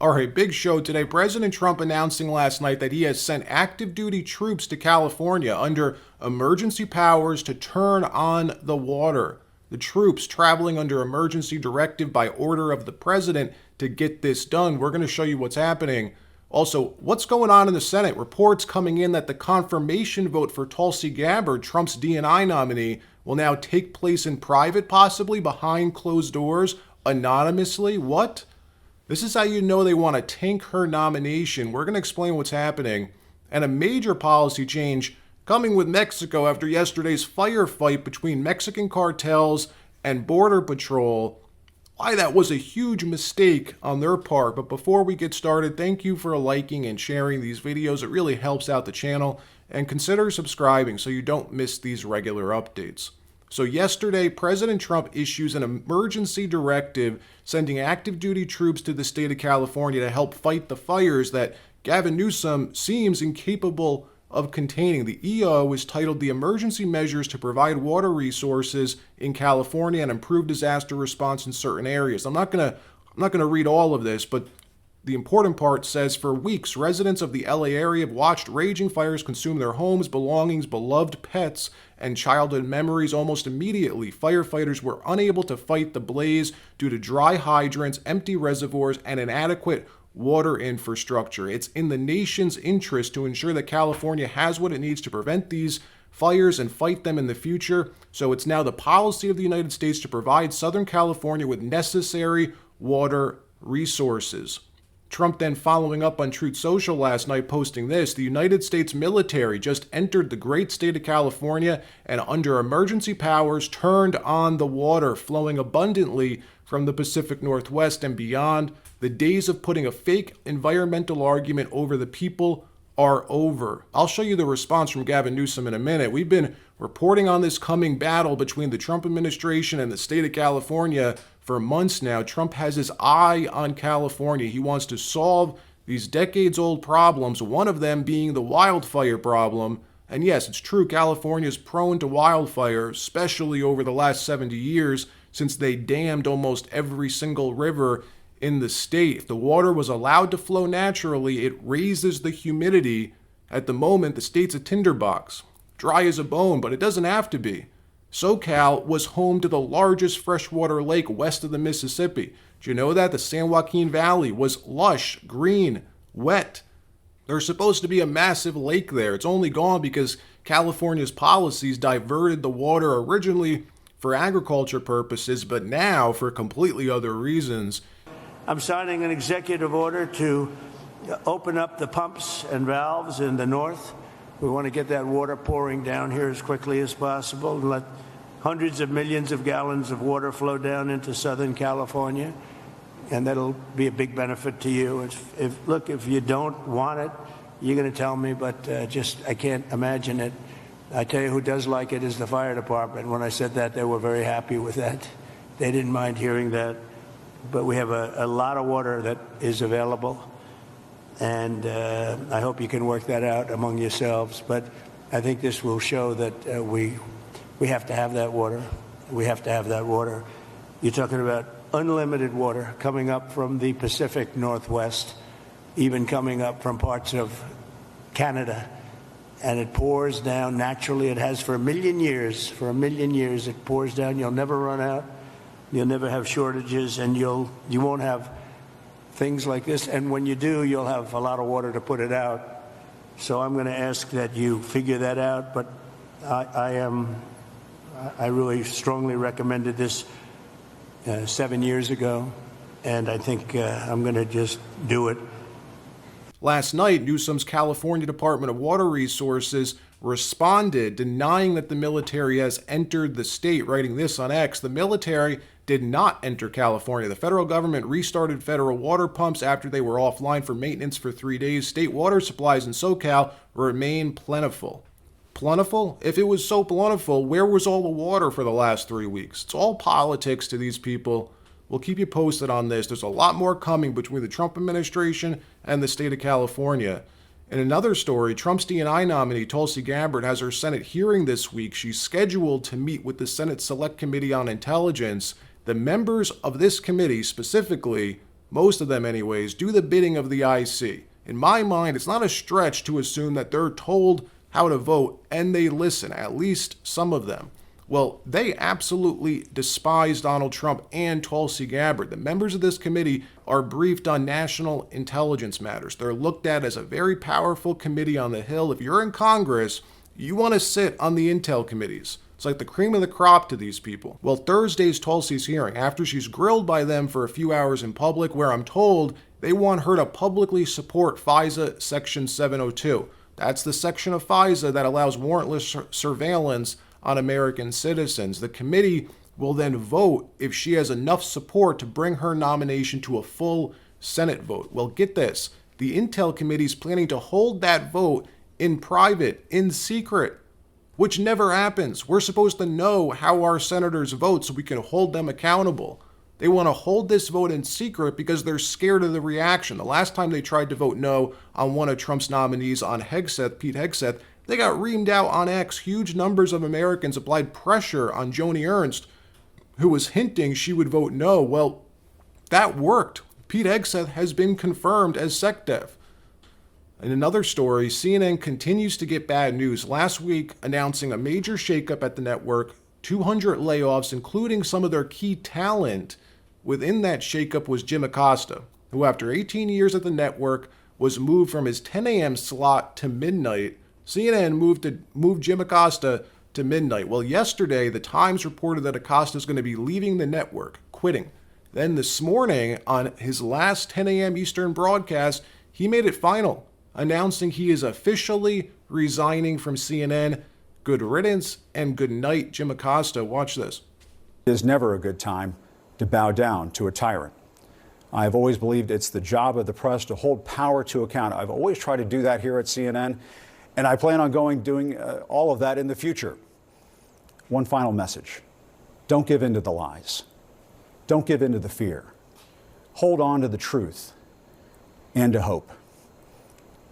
All right, big show today. President Trump announcing last night that he has sent active duty troops to California under emergency powers to turn on the water. The troops traveling under emergency directive by order of the president to get this done. We're going to show you what's happening. Also, what's going on in the Senate? Reports coming in that the confirmation vote for Tulsi Gabbard, Trump's D&I nominee, will now take place in private, possibly behind closed doors, anonymously. What? This is how you know they want to tank her nomination. We're going to explain what's happening. And a major policy change coming with Mexico after yesterday's firefight between Mexican cartels and Border Patrol. Why that was a huge mistake on their part. But before we get started, thank you for liking and sharing these videos. It really helps out the channel. And consider subscribing so you don't miss these regular updates. So yesterday, President Trump issues an emergency directive sending active duty troops to the state of California to help fight the fires that Gavin Newsom seems incapable of containing. The EO is titled "The Emergency Measures to Provide Water Resources in California and Improve Disaster Response in Certain Areas." I'm not gonna read all of this, but the important part says, for weeks, residents of the LA area have watched raging fires consume their homes, belongings, beloved pets, and childhood memories. Almost immediately, firefighters were unable to fight the blaze due to dry hydrants, empty reservoirs, and inadequate water infrastructure. It's in the nation's interest to ensure that California has what it needs to prevent these fires and fight them in the future. So it's now the policy of the United States to provide Southern California with necessary water resources. Trump then following up on Truth Social last night, posting this: "The United States military just entered the great state of California and under emergency powers turned on the water flowing abundantly from the Pacific Northwest and beyond. The days of putting a fake environmental argument over the people are over." I'll show you the response from Gavin Newsom in a minute. We've been reporting on this coming battle between the Trump administration and the state of California for months now. Trump has his eye on California. He wants to solve these decades-old problems, one of them being the wildfire problem. And yes, it's true, California is prone to wildfire, especially over the last 70 years since they dammed almost every single river in the state. If the water was allowed to flow naturally, it raises the humidity. At the moment, the state's a tinderbox, dry as a bone, but it doesn't have to be. SoCal was home to the largest freshwater lake west of the Mississippi. Do you know that? The San Joaquin Valley was lush, green, wet. There's supposed to be a massive lake there. It's only gone because California's policies diverted the water originally for agriculture purposes, but now for completely other reasons. I'm signing an executive order to open up the pumps and valves in the north. We want to get that water pouring down here as quickly as possible and let hundreds of millions of gallons of water flow down into Southern California, and that'll be a big benefit to you. If you don't want it, you're going to tell me, but I can't imagine it. I tell you who does like it is the fire department. When I said that, they were very happy with that. They didn't mind hearing that. But we have a lot of water that is available, and I hope you can work that out among yourselves. But I think this will show that we have to have that water. We have to have that water. You're talking about unlimited water coming up from the Pacific Northwest, even coming up from parts of Canada. And it pours down naturally. It has for a million years. For a million years, it pours down. You'll never run out. You'll never have shortages, and you won't have things like this. And when you do, you'll have a lot of water to put it out. So I'm going to ask that you figure that out. But I really strongly recommended this 7 years ago, and I think I'm going to just do it. Last night, Newsom's California Department of Water Resources responded, denying that the military has entered the state, writing this on X: "The military did not enter California. The federal government restarted federal water pumps after they were offline for maintenance for 3 days. State water supplies in SoCal remain plentiful." Plentiful? If it was so plentiful, where was all the water for the last 3 weeks? It's all politics to these people. We'll keep you posted on this. There's a lot more coming between the Trump administration and the state of California. In another story, Trump's D&I nominee, Tulsi Gabbard, has her Senate hearing this week. She's scheduled to meet with the Senate Select Committee on Intelligence. The members of this committee specifically most of them anyways, do the bidding of the IC. In my mind, it's not a stretch to assume that they're told how to vote and they listen, at least some of them. Well, they absolutely despise Donald Trump and Tulsi Gabbard. The members of this committee are briefed on national intelligence matters. They're looked at as a very powerful committee on the Hill. If you're in Congress, you want to sit on the intel committees. It's like the cream of the crop to these people. Well, Thursday's Tulsi's hearing, after she's grilled by them for a few hours in public, where I'm told they want her to publicly support FISA Section 702. That's the section of FISA that allows warrantless surveillance on American citizens. The committee will then vote if she has enough support to bring her nomination to a full Senate vote. Well, get this. The Intel Committee is planning to hold that vote in private, in secret, which never happens. We're supposed to know how our senators vote so we can hold them accountable. They want to hold this vote in secret because they're scared of the reaction. The last time they tried to vote no on one of Trump's nominees, on Hegseth, Pete Hegseth, they got reamed out on X. Huge numbers of Americans applied pressure on Joni Ernst, who was hinting she would vote no. Well, that worked. Pete Hegseth has been confirmed as SecDef. In another story, CNN continues to get bad news. Last week, announcing a major shakeup at the network, 200 layoffs, including some of their key talent. Within that shakeup was Jim Acosta, who after 18 years at the network was moved from his 10 a.m. slot to midnight. CNN moved Jim Acosta to midnight. Well, yesterday, the Times reported that Acosta is going to be leaving the network, quitting. Then this morning, on his last 10 a.m. Eastern broadcast, he made it final, announcing he is officially resigning from CNN. Good riddance and good night, Jim Acosta. Watch this. It is never a good time to bow down to a tyrant. I've always believed it's the job of the press to hold power to account. I've always tried to do that here at CNN. And I plan on doing all of that in the future. One final message. Don't give in to the lies. Don't give in to the fear. Hold on to the truth and to hope.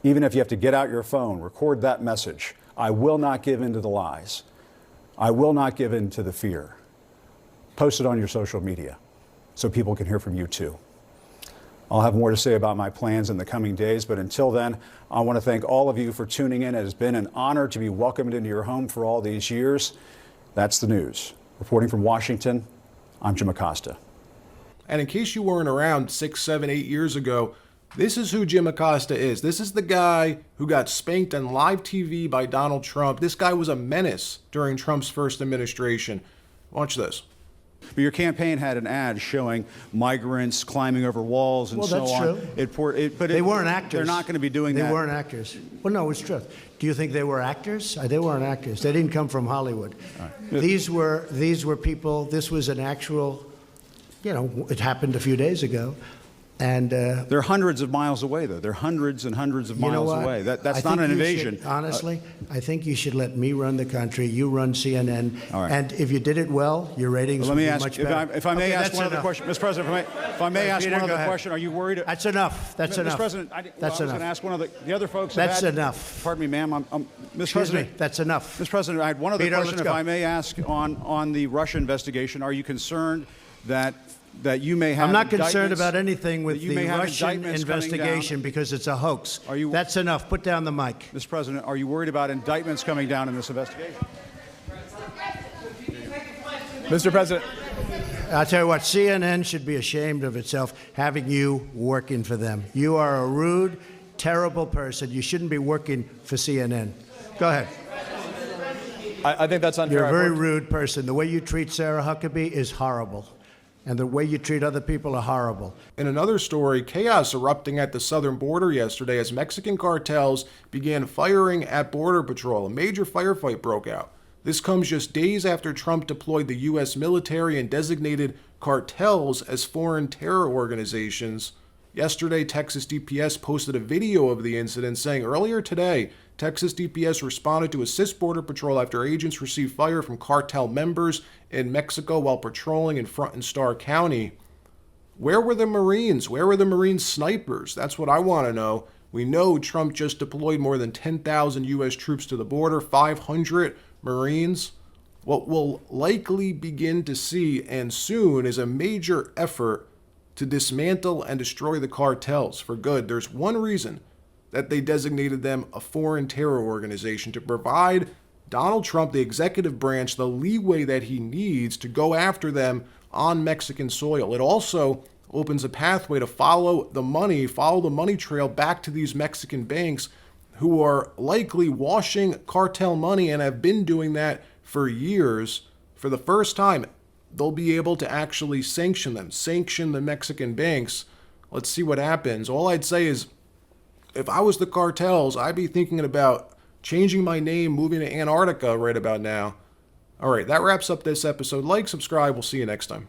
Even if you have to get out your phone, record that message. I will not give in to the lies. I will not give in to the fear. Post it on your social media so people can hear from you too. I'll have more to say about my plans in the coming days, but until then, I want to thank all of you for tuning in. It has been an honor to be welcomed into your home for all these years. That's the news. Reporting from Washington, I'm Jim Acosta. And in case you weren't around 6, 7, 8 years ago, this is who Jim Acosta is. This is the guy who got spanked on live TV by Donald Trump. This guy was a menace during Trump's first administration. Watch this. But your campaign had an ad showing migrants climbing over walls and so on. Well, that's true. But they weren't actors. They're not going to be doing that. They weren't actors. Well, no, it's true. Do you think they were actors? They weren't actors. They didn't come from Hollywood. Right. These were people. This was an actual, it happened a few days ago. And they're hundreds of miles away, though. They're hundreds and hundreds of miles away. That's not an invasion. Honestly, I think you should let me run the country. You run CNN. All right. And if you did it well, your ratings would be much better. If I may ask one other question, Mr. President, if I may ask one other question, are you worried? That's enough. That's enough. Mr. President, I was going to ask one of the other folks. That's enough. Pardon me, ma'am. Mr. President. That's enough. Mr. President, I had one other question, if I may ask, on the Russia investigation. Are you concerned that you may have? I'm not concerned about anything with the Russian investigation because it's a hoax. That's enough. Put down the mic. Mr. President, are you worried about indictments coming down in this investigation? Mr. President. I'll tell you what, CNN should be ashamed of itself having you working for them. You are a rude, terrible person. You shouldn't be working for CNN. Go ahead. I think that's unfair. You're a very rude person. The way you treat Sarah Huckabee is horrible. And the way you treat other people are horrible. In another story, chaos erupting at the southern border yesterday as Mexican cartels began firing at Border Patrol. A major firefight broke out. This comes just days after Trump deployed the U.S. military and designated cartels as foreign terror organizations. Yesterday, Texas DPS posted a video of the incident saying earlier today, Texas DPS responded to assist Border Patrol after agents received fire from cartel members in Mexico while patrolling in Front and Starr County. Where were the Marines? Where were the Marine snipers? That's what I want to know. We know Trump just deployed more than 10,000 U.S. troops to the border, 500 Marines. What we'll likely begin to see, and soon, is a major effort to dismantle and destroy the cartels for good. There's one reason that they designated them a foreign terror organization: to provide Donald Trump, the executive branch, the leeway that he needs to go after them on Mexican soil. It also opens a pathway to follow the money trail back to these Mexican banks who are likely washing cartel money and have been doing that for years. For the first time, they'll be able to actually sanction the Mexican banks. Let's see what happens. All I'd say is, if I was the cartels, I'd be thinking about changing my name, moving to Antarctica right about now. All right, that wraps up this episode. Like, subscribe. We'll see you next time.